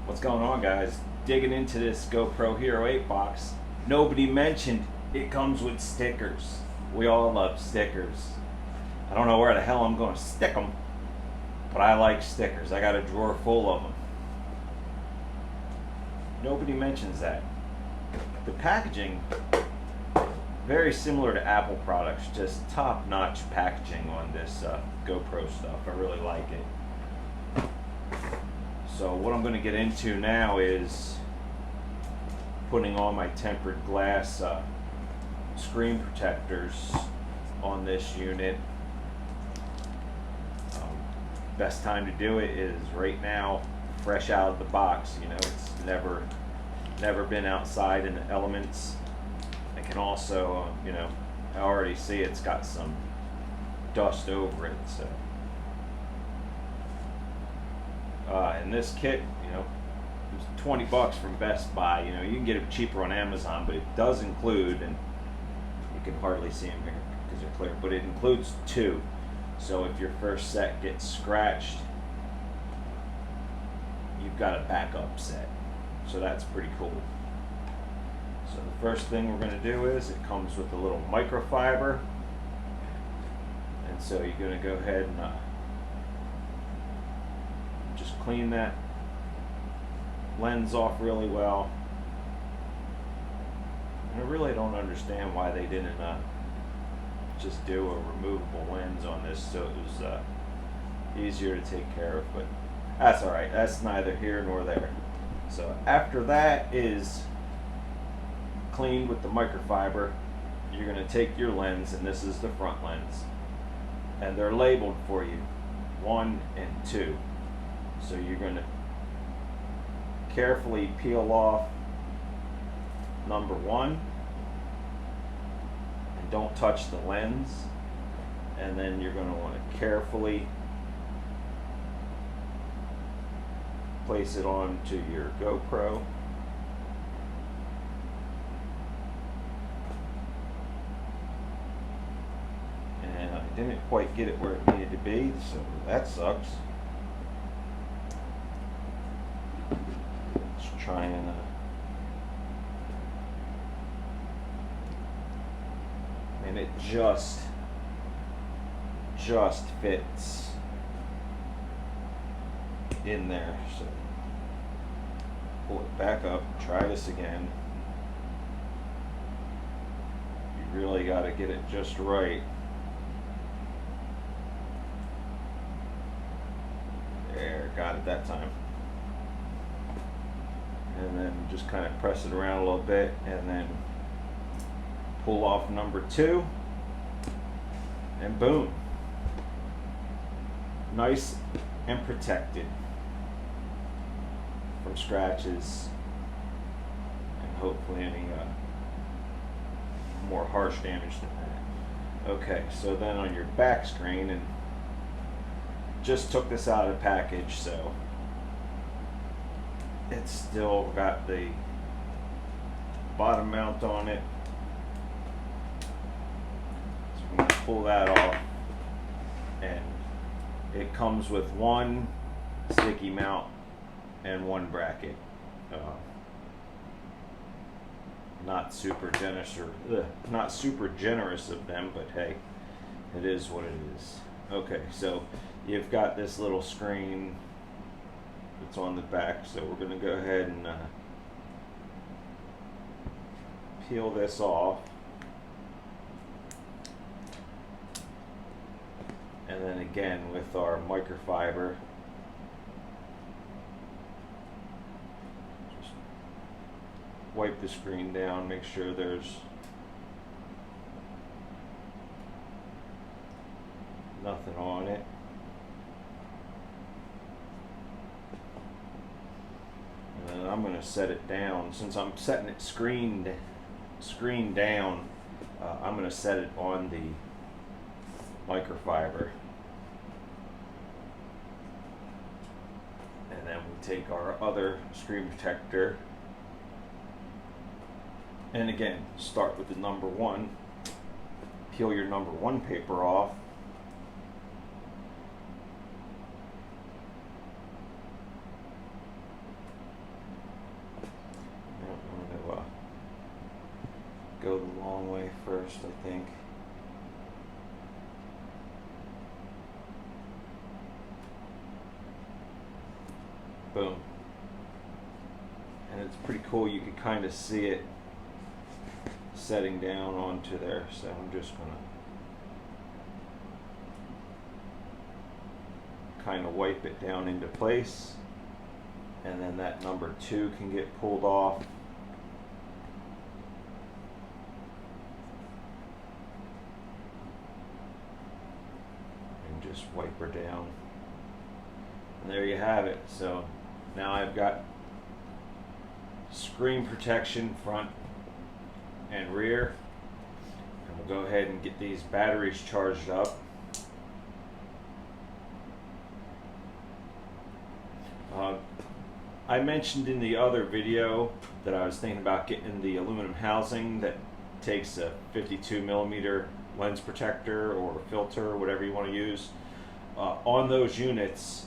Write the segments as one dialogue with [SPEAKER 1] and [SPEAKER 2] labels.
[SPEAKER 1] What's going on, guys? Digging into this GoPro Hero 8 box. Nobody mentioned it comes with stickers. We all love stickers. I don't know where the hell I'm going to stick them, but I like stickers. I got a drawer full of them. Nobody mentions that. The packaging, very similar to Apple products, just top-notch packaging on this GoPro stuff. I really like it. So what I'm going to get into now is putting on my tempered glass screen protectors on this unit. Best time to do it is right now, fresh out of the box. You know, it's never been outside in the elements. I can also, you know, I already see it's got some dust over it. So, and this kit, you know, it was 20 bucks from Best Buy. You know, you can get it cheaper on Amazon, but it does include, and you can hardly see them here because they're clear, but it includes two. So if your first set gets scratched, you've got a backup set. So that's pretty cool. So the first thing we're going to do is, it comes with a little microfiber. And so you're going to go ahead and just clean that lens off really well. And I really don't understand why they didn't just do a removable lens on this, so it was easier to take care of, but that's alright. That's neither here nor there. So after that is cleaned with the microfiber, you're going to take your lens, and this is the front lens, and they're labeled for you 1 and 2. So you're going to carefully peel off number 1, and don't touch the lens, and then you're going to want to carefully place it onto your GoPro. And I didn't quite get it where it needed to be, so that sucks. Let's try and and it just fits in there. So pull it back up, try this again. You really got to get it just right. There, got it that time. And then just kind of press it around a little bit, and then pull off number 2, and boom, nice and protected from scratches and hopefully any more harsh damage than that. Okay, so then on your back screen, and just took this out of the package, so it's still got the bottom mount on it. So I'm going to pull that off, and it comes with one sticky mount and one bracket. Not super generous of them, but hey, it is what it is. Okay, so you've got this little screen that's on the back, so we're going to go ahead and peel this off, and then again with our microfiber, just wipe the screen down, make sure there's nothing on it. And then I'm going to set it down. Since I'm setting it screen down, I'm going to set it on the microfiber. And then we take our other screen protector, and again, start with the number 1. Peel your number 1 paper off, the long way first, I think. Boom. And it's pretty cool, you can kind of see it setting down onto there, so I'm just going to kind of wipe it down into place, and then that number 2 can get pulled off. And just wipe her down. And there you have it. So now I've got screen protection front and rear, and we'll go ahead and get these batteries charged up. I mentioned in the other video that I was thinking about getting the aluminum housing that takes a 52mm lens protector or filter, whatever you want to use. On those units,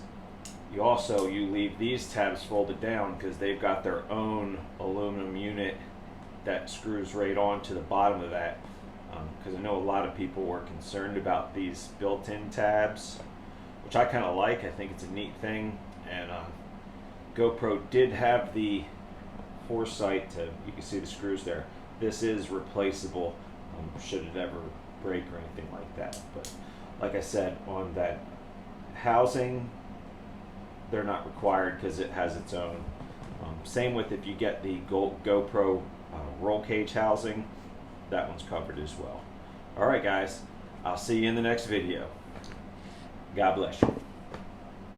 [SPEAKER 1] you leave these tabs folded down because they've got their own aluminum unit that screws right onto the bottom of that. Because I know a lot of people were concerned about these built-in tabs, which I kind of like. I think it's a neat thing, and GoPro did have the foresight to, you can see the screws there. This is replaceable should it ever break or anything like that. But like I said, on that housing, they're not required because it has its own. Same with if you get the GoPro roll cage housing, that one's covered as well. Alright guys, I'll see you in the next video. God bless you.